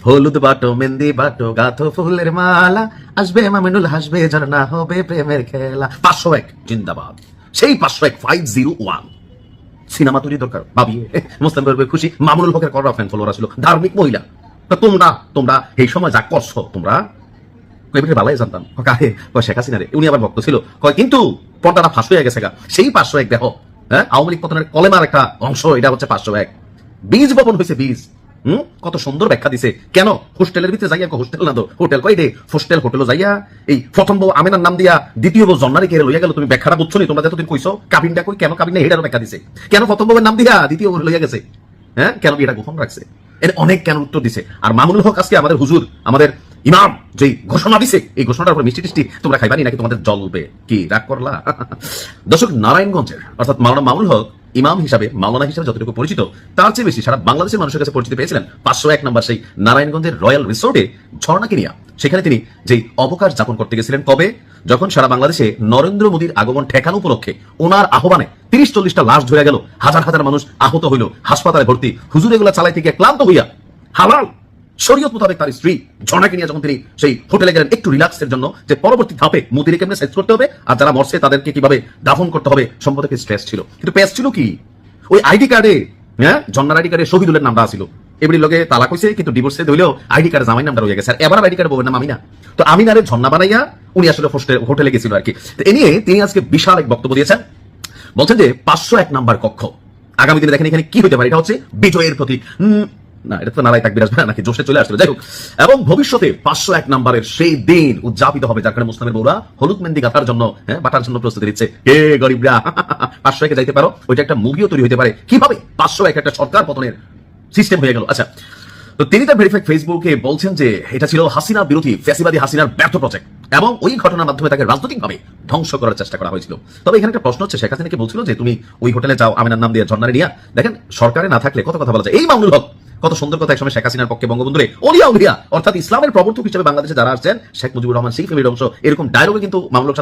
হলুদ বাটো মেহেন্দি বাটো গাথো ফুলের মালা, আসবে মামিনুল হাসবে ঝর্ণা হবে প্রেমের খেলা। 501 জিন্দাবাদ। সেই 501 501 সিনেমা তৈরি দরকার ভাবিয়ে মুসলিম পরিবার খুশি। মামুনুল হকের করা ফ্যান ফলোয়ার ছিল ধার্মিক মহিলা। তো তোমরা এই সময় যা করছো তোমরা ভালোই জানতাম কাহে শেখ হাসিনা রে, উনি আবার ভক্ত ছিল কয়, কিন্তু পর্দাটা ফাঁস হয়ে গেছে গা। সেই 501 দেখো, হ্যাঁ, আওয়ামী লীগ পতনের কলেমার একটা অংশ এটা হচ্ছে 501। বীজ বপন হয়েছে বীজ। কত সুন্দর ব্যাখ্যা দিছে। কেন হোস্টেলের ভিতরে যাইয়া, হোস্টেল না তো হোটেল কই রে, হোস্টেল হোটেলও যাইয়া এই প্রথম বউ আমেনার নাম দিয়া দ্বিতীয় বউ জন্নারে কেড়ে লইয়া গেল। তুমি ব্যাখ্যাটা বুঝছো নি? তোমরা যতদিন কইছো কাবিনটা কই, কেন কাবিন না এটারও ব্যাখ্যা দিছে। কেন প্রথম বউয়ের নাম দিয়া দ্বিতীয় বউ লইয়া গেছে, হ্যাঁ, কেন এটা গোপন রাখছে, এর অনেক কেন উত্তর দিছে। আর মামুনুল হক আজকে আমাদের হুজুর, আমাদের ইমাম যে ঘোষণা দিছে, এই ঘোষণাটার উপর মিষ্টি টিষ্টি তোমরা খাইবানি নাকি তোমাদের জ্বলবে? কি রাগ করলা? দর্শক, নারায়ণগঞ্জের অর্থাৎ মাওলানা মামুনুল হক ইমাম হিসাবে, মাওলানা হিসাবে যতটুকু পরিচিত, তার চেয়ে বেশি সারা বাংলাদেশের মানুষের কাছে পরিচিতি পেয়েছিলেন 501 নম্বর সেই নারায়ণগঞ্জের রয়্যাল রিসোর্টে ঝর্ণাকে নিয়ে। সেখানে তিনি যেই অবকাশ যাপন করতে গেছিলেন, কবে? যখন সারা বাংলাদেশে নরেন্দ্র মোদীর আগমন ঠেকানো উপলক্ষে ওনার আহ্বানে 30-40টা লাশ ঝরে গেল, হাজার হাজার মানুষ আহত হইল, হাসপাতালে ভর্তি। হুজুর এগুলা চালাই থেকে ক্লান্ত হইয়া হালাল শরীয়ত মোতাবেক তার স্ত্রী ঝর্ণাকে নিয়ে যখন তিনি সেই হোটেলে গেলেন একটু রিল্যাক্সের জন্য, যে পরবর্তী ধাপে মোদিরে কেমনে সেট করতে হবে আর যারা মরছে তাদেরকে কিভাবে দাফন করতে হবে সম্পর্কে স্ট্রেস ছিল। কিন্তু পেস ছিল কি, ওই আইডি কার্ডে, হ্যাঁ, ঝর্ণার আইডি কার্ডে শহীদুলের নামটা ছিল। এবারে লোকে তালাক হয়েছে কিন্তু ডিভোর্সে হইলেও আইডি কার্ডে জামাই নামটা রয়ে গেছে। আর এবার আইডি কার্ডে বউয়ের নাম আমিনা। তো আমিনারে ঝর্ণা বানাইয়া উনি আসলে হোটেলে গেছিল আর কি। এ নিয়ে তিনি আজকে বিশাল এক বক্তব্য দিয়েছেন। বলছেন যে 501 নাম্বার কক্ষ আগামী দিনে দেখেন এখানে কি হতে পারে। এটা হচ্ছে বিজয়ের প্রতীক। না, এটা তো নারাই তাকবীর আসবে নাকি জোশে চলে আসছিল, যাই হোক। এবং ভবিষ্যতে 501 নাম্বারের সেই দিন উদযাপিত হবে যার কারণে মুসলিমের বউরা হলুদ মেহেন্দি গাঁথার জন্য, হ্যাঁ, বাটার জন্য প্রস্তুতি নিচ্ছে। হে গরিবরা 501 যাইতে পারো, ওইটা একটা মুভিও তৈরি হতে পারে। কিভাবে 501 একটা সরকার পতনের সিস্টেম হয়ে গেল। আচ্ছা, তো তিনি তার ভেরিফাইড ফেসবুকে বলছেন যে এটা ছিল হাসিনা বিরোধী ফ্যাসিবাদী হাসিনার ব্যর্থ প্রজেক্ট এবং ওই ঘটনার মাধ্যমে তাকে রাজনৈতিকভাবে ধ্বংস করার চেষ্টা করা হয়েছিল। তবে এখানে একটা প্রশ্ন হচ্ছে, শেখ হাসিনাকে বলছিল যে তুমি ওই হোটেলে যাও আমিনার নাম দিয়ে ঝর্ণারে নিয়ে। দেখেন, সরকারে না থাকলে কত কথা বলা যায়। এই মামুনুল হক কত সুন্দর কথা একসময় শেখ হাসিনার পক্ষে বঙ্গবন্ধুরে ওলিয়া উলিয়া অর্থাৎ ইসলামের প্রবর্তক হিসেবে বাংলাদেশে যারা আসছেন, শেখ মুজিবুর রহমান, সেই ফ্যামিলির অংশ, এরকম ডায়লগে কিন্তু মামুনুল হক